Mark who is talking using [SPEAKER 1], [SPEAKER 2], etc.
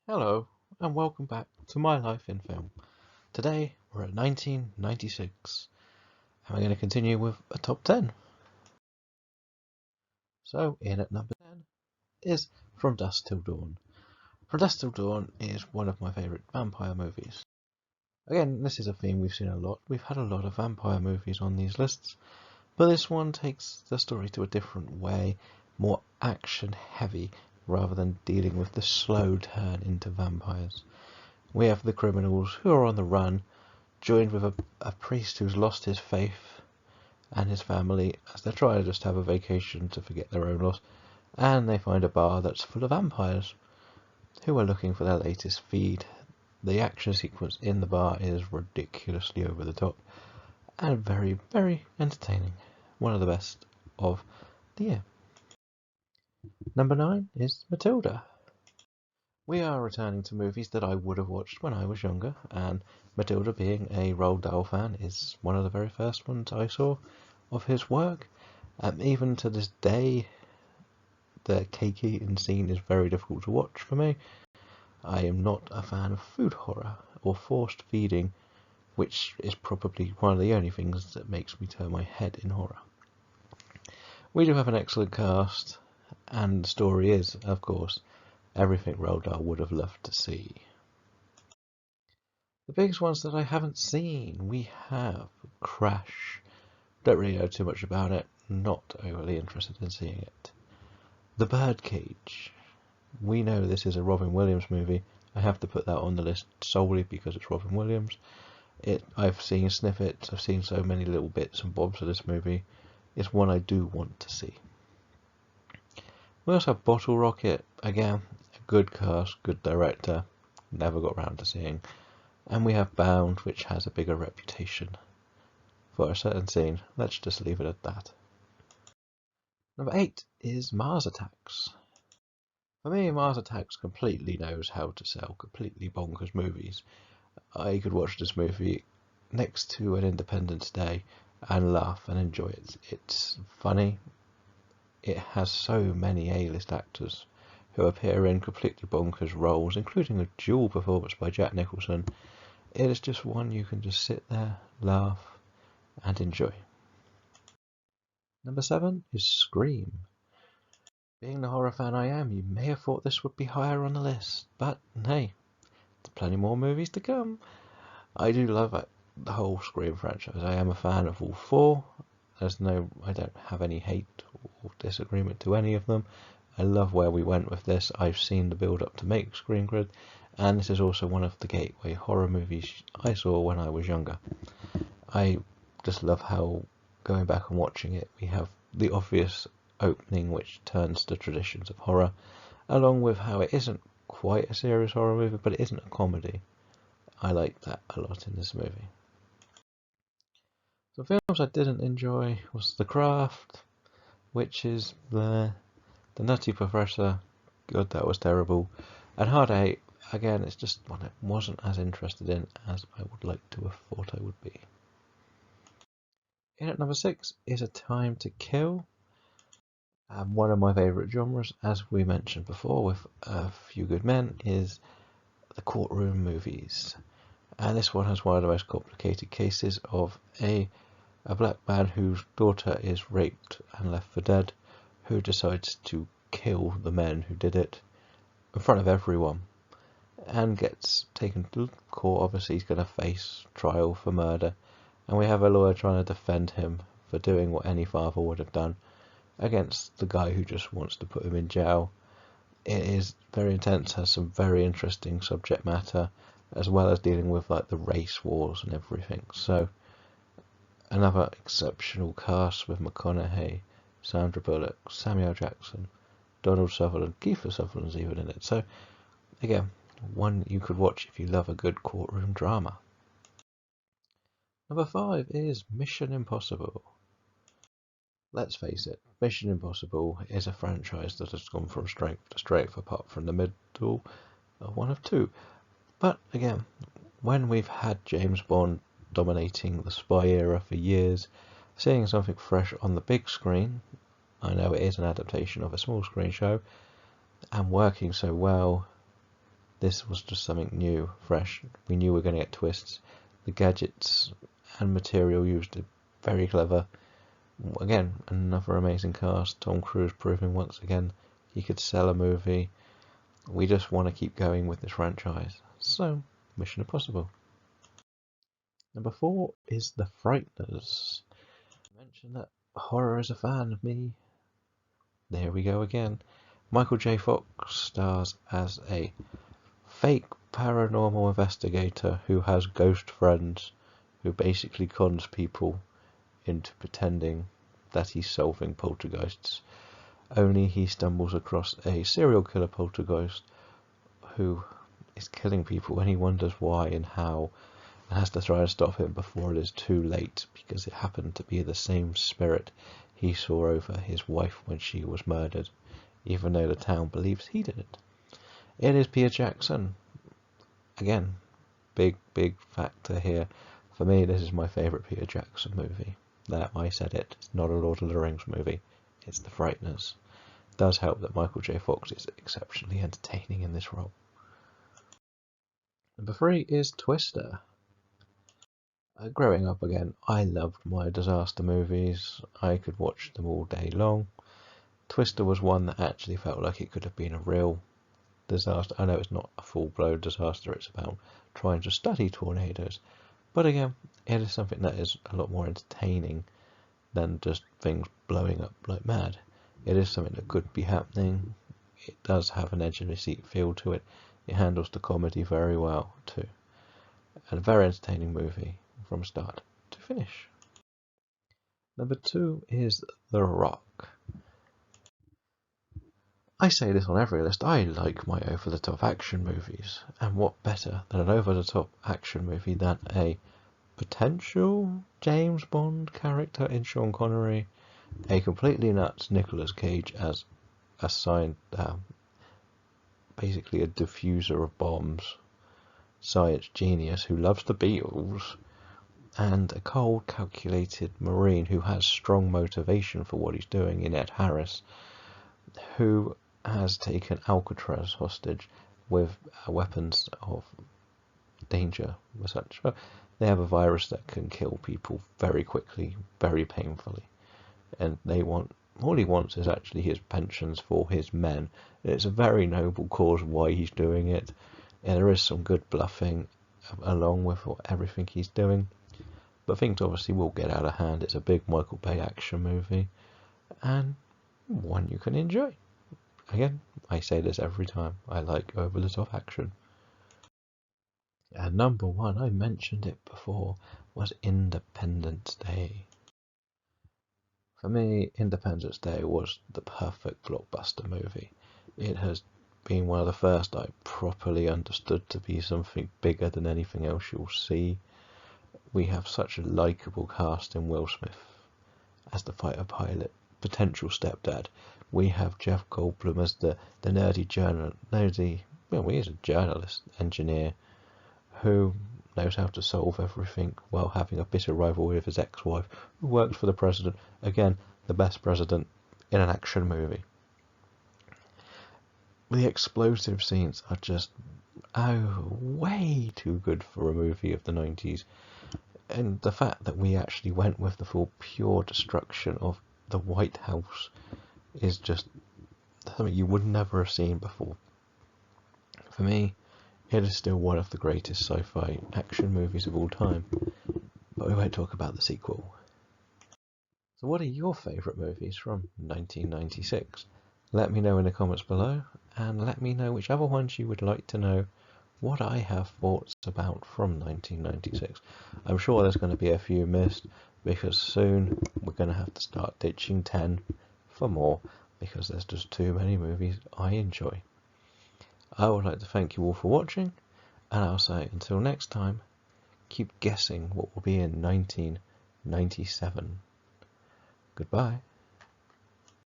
[SPEAKER 1] Hello, and welcome back to My Life in Film. Today we're at 1996, and we're going to continue with a top 10. So, in at number 10 is From Dusk Till Dawn. From Dusk Till Dawn is one of my favourite vampire movies. Again, this is a theme we've seen a lot. We've had a lot of vampire movies on these lists, but this one takes the story to a different way, more action heavy, rather than dealing with the slow turn into vampires. We have the criminals who are on the run, joined with a priest who's lost his faith and his family as they're trying to just have a vacation to forget their own loss, and they find a bar that's full of vampires who are looking for their latest feed. The action sequence in the bar is ridiculously over the top and very, very entertaining. One of the best of the year. Number 9 is Matilda. We are returning to movies that I would have watched when I was younger, and Matilda, being a Roald Dahl fan, is one of the very first ones I saw of his work. Even to this day, the cake eating scene is very difficult to watch for me. I am not a fan of food horror or forced feeding, which is probably one of the only things that makes me turn my head in horror. We do have an excellent cast, and the story is, of course, everything Roald Dahl would have loved to see. The biggest ones that I haven't seen, we have Crash. Don't really know too much about it, not overly interested in seeing it. The Birdcage. We know this is a Robin Williams movie. I have to put that on the list solely because it's Robin Williams. I've seen snippets, I've seen so many little bits and bobs of this movie. It's one I do want to see. We also have Bottle Rocket. Again, a good cast, good director. Never got round to seeing. And we have Bound, which has a bigger reputation for a certain scene. Let's just leave it at that. Number 8 is Mars Attacks. For me, Mars Attacks completely knows how to sell completely bonkers movies. I could watch this movie next to an Independence Day and laugh and enjoy it. It's funny. It has so many A-list actors who appear in completely bonkers roles, including a dual performance by Jack Nicholson. It is just one you can just sit there, laugh, and enjoy. Number 7 is Scream. Being the horror fan I am, you may have thought this would be higher on the list, but hey, there's plenty more movies to come. I do love the whole Scream franchise. I am a fan of all four. I don't have any hate or disagreement to any of them. I love where we went with this. I've seen the build up to make Scream Grid, and this is also one of the gateway horror movies I saw when I was younger. I just love how, going back and watching it, we have the obvious opening which turns to traditions of horror, along with how it isn't quite a serious horror movie, but it isn't a comedy. I like that a lot in this movie. The films I didn't enjoy was The Craft, which is The Nutty Professor. God, that was terrible. And Hard Eight, again, it's just one I wasn't as interested in as I would like to have thought I would be. In at number 6 is A Time to Kill. One of my favourite genres, as we mentioned before with A Few Good Men, is the courtroom movies. And this one has one of the most complicated cases of a black man whose daughter is raped and left for dead, who decides to kill the men who did it in front of everyone and gets taken to court. Obviously, he's going to face trial for murder, and we have a lawyer trying to defend him for doing what any father would have done against the guy who just wants to put him in jail. It is very intense, has some very interesting subject matter, as well as dealing with like the race wars and everything. So another exceptional cast with McConaughey, Sandra Bullock, Samuel Jackson, Donald Sutherland, Kiefer Sutherland's even in it. So again, one you could watch if you love a good courtroom drama. Number 5 is Mission Impossible. Let's face it, Mission Impossible is a franchise that has gone from strength to strength, apart from the middle one of two. But again, when we've had James Bond dominating the spy era for years, seeing something fresh on the big screen, I know it is an adaptation of a small screen show, and working so well, This was just something new, fresh. We knew we were going to get twists. The gadgets and material used are very clever. Again, another amazing cast. Tom Cruise proving once again he could sell a movie. We just want to keep going with this franchise. So, Mission Impossible. Number 4 is The Frighteners. I mentioned that horror is a fan of me. There we go again. Michael J. Fox stars as a fake paranormal investigator who has ghost friends who basically cons people into pretending that he's solving poltergeists. Only he stumbles across a serial killer poltergeist who is killing people, and he wonders why and how, and has to try and stop him before it is too late, because it happened to be the same spirit he saw over his wife when she was murdered, even though the town believes he did it. It is Peter Jackson. Again, big factor here. For me, this is my favourite Peter Jackson movie. There, I said it. It's not a Lord of the Rings movie. It's The Frighteners. It does help that Michael J. Fox is exceptionally entertaining in this role. Number 3 is Twister. Growing up again, I loved my disaster movies. I could watch them all day long. Twister was one that actually felt like it could have been a real disaster. I know it's not a full-blown disaster, it's about trying to study tornadoes. But again, it is something that is a lot more entertaining than just things blowing up like mad. It is something that could be happening. It does have an edge of the seat feel to it. It handles the comedy very well too. And a very entertaining movie from start to finish. Number 2 is The Rock. I say this on every list, I like my over-the-top action movies, and what better than an over-the-top action movie than a potential James Bond character in Sean Connery, a completely nuts Nicolas Cage as assigned, basically a diffuser of bombs, science genius who loves the Beatles, and a cold, calculated Marine who has strong motivation for what he's doing in Ed Harris, who has taken Alcatraz hostage with weapons of danger. Such. They have a virus that can kill people very quickly, very painfully, and all he wants is actually his pensions for his men. It's a very noble cause why he's doing it, and there is some good bluffing along with everything he's doing. But things obviously will get out of hand. It's a big Michael Bay action movie, and one you can enjoy. Again, I say this every time, I like over-the-top action. And number 1, I mentioned it before, was Independence Day. For me, Independence Day was the perfect blockbuster movie. It has been one of the first I properly understood to be something bigger than anything else you'll see. We have such a likeable cast in Will Smith as the fighter pilot, potential stepdad. We have Jeff Goldblum as the nerdy he's a journalist, engineer, who knows how to solve everything while having a bitter rivalry with his ex-wife, who works for the president. Again, the best president in an action movie. The explosive scenes are just way too good for a movie of the 90s. And the fact that we actually went with the full pure destruction of the White House is just something you would never have seen before. For me, it is still one of the greatest sci-fi action movies of all time, but we won't talk about the sequel. So what are your favourite movies from 1996? Let me know in the comments below, and let me know which other ones you would like to know what I have thoughts about from 1996. I'm sure there's going to be a few missed, because soon we're going to have to start ditching 10 for more, because there's just too many movies I enjoy. I would like to thank you all for watching, and I'll say until next time, keep guessing what will be in 1997. Goodbye.